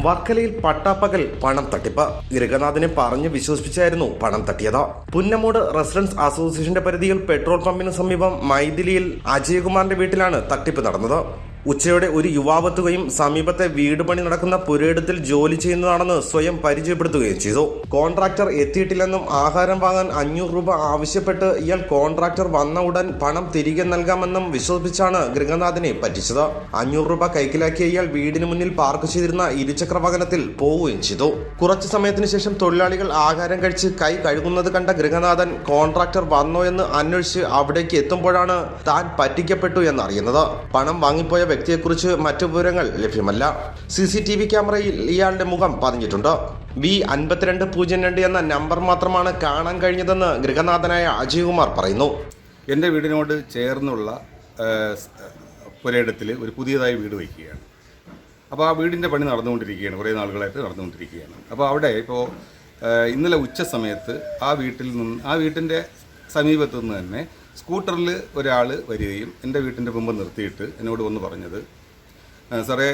വർക്കലയിൽ പട്ടാപ്പകൽ പണം തട്ടിപ്പ്. ഗൃഹനാഥനെ പറഞ്ഞ് വിശ്വസിപ്പിച്ചായിരുന്നു പണം തട്ടിയത്. പുന്നമൂട് റെസിഡൻസ് അസോസിയേഷന്റെ പരിധിയിൽ പെട്രോൾ പമ്പിന് സമീപം മൈഥിലിയിൽ അജയകുമാറിന്റെ വീട്ടിലാണ് തട്ടിപ്പ് നടന്നത്. ഉച്ചയോടെ ഒരു യുവാവെത്തുകയും സമീപത്തെ വീട് പണി നടക്കുന്ന പുരയിടത്തിൽ ജോലി ചെയ്യുന്നതാണെന്ന് സ്വയം പരിചയപ്പെടുത്തുകയും ചെയ്തു. കോൺട്രാക്ടർ എത്തിയിട്ടില്ലെന്നും ആഹാരം വാങ്ങാൻ 500 രൂപ ആവശ്യപ്പെട്ട് ഇയാൾ കോൺട്രാക്ടർ വന്ന ഉടൻ പണം തിരികെ നൽകാമെന്നും വിശ്വസിപ്പിച്ചാണ് ഗൃഹനാഥനെ പറ്റിച്ചത്. 500 രൂപ കൈക്കലാക്കിയ ഇയാൾ വീടിന് മുന്നിൽ പാർക്ക് ചെയ്തിരുന്ന ഇരുചക്ര വാഹനത്തിൽ പോവുകയും ചെയ്തു. കുറച്ചു സമയത്തിന് ശേഷം തൊഴിലാളികൾ ആഹാരം കഴിച്ച് കൈ കഴുകുന്നത് കണ്ട ഗൃഹനാഥൻ കോൺട്രാക്ടർ വന്നോ എന്ന് അന്വേഷിച്ച് അവിടേക്ക് എത്തുമ്പോഴാണ് താൻ പറ്റിക്കപ്പെട്ടു എന്നറിയുന്നത്. പണം വാങ്ങിപ്പോയ വ്യക്തിയെക്കുറിച്ച് മറ്റു വിവരങ്ങൾ ലഭ്യമല്ല. CCTV ക്യാമറയിൽ ഇയാളുടെ മുഖം പതിഞ്ഞിട്ടുണ്ട്. V5202 എന്ന നമ്പർ മാത്രമാണ് കാണാൻ കഴിഞ്ഞതെന്ന് ഗൃഹനാഥനായ അജയകുമാർ പറയുന്നു. എൻ്റെ വീടിനോട് ചേർന്നുള്ള പുരയിടത്തിൽ ഒരു പുതിയതായി വീട് വയ്ക്കുകയാണ്. അപ്പോൾ ആ വീടിൻ്റെ പണി നടന്നുകൊണ്ടിരിക്കുകയാണ്, കുറേ നാളുകളായിട്ട് നടന്നുകൊണ്ടിരിക്കുകയാണ്. അപ്പോൾ അവിടെ ഇപ്പോൾ ഇന്നലെ ഉച്ച സമയത്ത് ആ വീട്ടിൻ്റെ സമീപത്തു നിന്ന് തന്നെ സ്കൂട്ടറിൽ ഒരാൾ വരികയും എൻ്റെ വീട്ടിൻ്റെ മുമ്പ് നിർത്തിയിട്ട് എന്നോട് വന്ന് പറഞ്ഞത്, സാറേ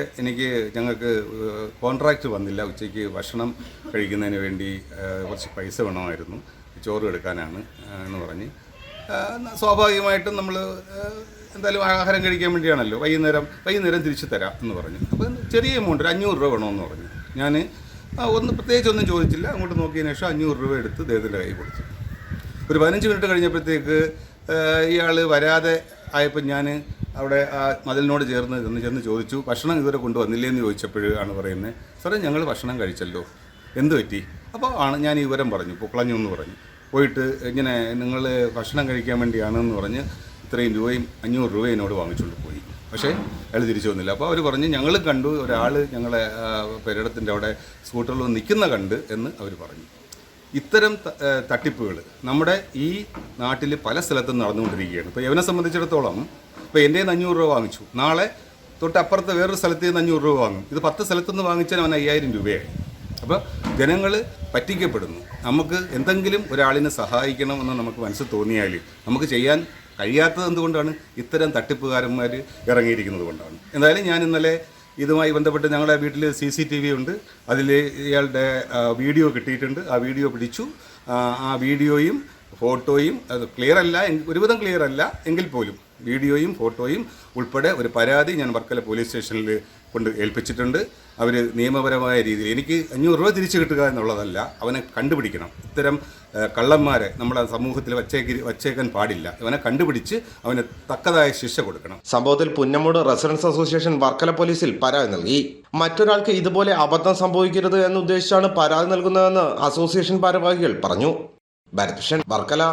ഞങ്ങൾക്ക് കോൺട്രാക്റ്റ് വന്നില്ല, ഉച്ചയ്ക്ക് ഭക്ഷണം കഴിക്കുന്നതിന് വേണ്ടി കുറച്ച് പൈസ വേണമായിരുന്നു, ചോറ് എടുക്കാനാണ് എന്ന് പറഞ്ഞ്. സ്വാഭാവികമായിട്ടും നമ്മൾ എന്തായാലും ആഹാരം കഴിക്കാൻ വേണ്ടിയാണല്ലോ, വൈകുന്നേരം തിരിച്ചു തരാം എന്ന് പറഞ്ഞു. അപ്പോൾ ചെറിയ എമൗണ്ട് ഒരു 500 രൂപ വേണമെന്ന് പറഞ്ഞു. ഞാൻ പ്രത്യേകിച്ചൊന്നും ചോദിച്ചില്ല, അങ്ങോട്ട് നോക്കിയതിന് ശേഷം 500 രൂപ എടുത്ത് അദ്ദേഹത്തിൻ്റെ കൈ കൊടുത്തു. ഒരു 15 മിനിറ്റ് കഴിഞ്ഞപ്പോഴത്തേക്ക് ഇയാൾ വരാതെ ആയപ്പോൾ ഞാൻ അവിടെ ആ മതിലിനോട് ചെന്ന് ചോദിച്ചു, ഭക്ഷണം ഇതുവരെ കൊണ്ടുവന്നില്ലേന്ന് ചോദിച്ചപ്പോഴാണ് പറയുന്നത്, സാറേ ഞങ്ങൾ ഭക്ഷണം കഴിച്ചല്ലോ, എന്ത് പറ്റി? അപ്പോൾ ഞാൻ ഈ വിവരം പറഞ്ഞു, പൊക്കളഞ്ഞു എന്ന് പറഞ്ഞു. പോയിട്ട് ഇങ്ങനെ നിങ്ങൾ ഭക്ഷണം കഴിക്കാൻ വേണ്ടിയാണെന്ന് പറഞ്ഞ് ഇത്രയും രൂപയും 500 രൂപ എന്നോട് വാങ്ങിച്ചുകൊണ്ട് പോയി. പക്ഷേ അയാൾ തിരിച്ചു വന്നില്ല. അപ്പോൾ അവർ പറഞ്ഞ് ഞങ്ങൾ കണ്ടു, ഒരാൾ ഞങ്ങളെ പെരടത്തിൻ്റെ അവിടെ സ്കൂട്ടറിൽ നിൽക്കുന്ന കണ്ട് എന്ന് അവർ പറഞ്ഞു. ഇത്തരം തട്ടിപ്പുകൾ നമ്മുടെ ഈ നാട്ടിൽ പല സ്ഥലത്തും നടന്നുകൊണ്ടിരിക്കുകയാണ്. ഇപ്പോൾ ഇവനെ സംബന്ധിച്ചിടത്തോളം ഇപ്പോൾ എൻ്റെ 500 രൂപ വാങ്ങിച്ചു, നാളെ തൊട്ടപ്പുറത്ത് വേറൊരു സ്ഥലത്ത് നിന്ന് 500 രൂപ വാങ്ങും. ഇത് 10 സ്ഥലത്തുനിന്ന് വാങ്ങിച്ചാൽ അവൻ 5000 രൂപയായി. അപ്പോൾ ജനങ്ങൾ പറ്റിക്കപ്പെടുന്നു. നമുക്ക് എന്തെങ്കിലും ഒരാളിനെ സഹായിക്കണമെന്ന് നമുക്ക് മനസ്സിൽ തോന്നിയാൽ നമുക്ക് ചെയ്യാൻ കഴിയാത്തത് എന്തുകൊണ്ടാണ്? ഇത്തരം തട്ടിപ്പുകാരന്മാർ ഇറങ്ങിയിരിക്കുന്നത് കൊണ്ടാണ്. എന്തായാലും ഞാൻ ഇന്നലെ ഇതുമായി ബന്ധപ്പെട്ട് ഞങ്ങളുടെ വീട്ടിൽ CCTV ഉണ്ട്, അതിൽ ഇയാളുടെ വീഡിയോ കിട്ടിയിട്ടുണ്ട്. ആ വീഡിയോ പിടിച്ചു. ആ വീഡിയോയും ഫോട്ടോയും അത് ക്ലിയറല്ല, ഒരുവിധം ക്ലിയറല്ല എങ്കിൽ പോലും വീഡിയോയും ഫോട്ടോയും ഉൾപ്പെടെ ഒരു പരാതി ഞാൻ വർക്കല പോലീസ് സ്റ്റേഷനിൽ കൊണ്ട് ഏൽപ്പിച്ചിട്ടുണ്ട്. അവർ നിയമപരമായ രീതിയിൽ എനിക്ക് 500 രൂപ തിരിച്ചു കിട്ടുക എന്നുള്ളതല്ല, അവനെ കണ്ടുപിടിക്കണം. ഇത്തരം കള്ളന്മാരെ നമ്മുടെ സമൂഹത്തിൽ വച്ചേക്കാൻ പാടില്ല. അവനെ കണ്ടുപിടിച്ച് അവന് തക്കതായ ശിക്ഷ കൊടുക്കണം. സംഭവത്തിൽ പുന്നമൂട് റെസിഡൻസ് അസോസിയേഷൻ വർക്കല പോലീസിൽ പരാതി നൽകി. മറ്റൊരാൾക്ക് ഇതുപോലെ അബദ്ധം സംഭവിക്കരുത് എന്നുദ്ദേശിച്ചാണ് പരാതി നൽകുന്നതെന്ന് അസോസിയേഷൻ ഭാരവാഹികൾ പറഞ്ഞു. ഭരത് വർക്കല.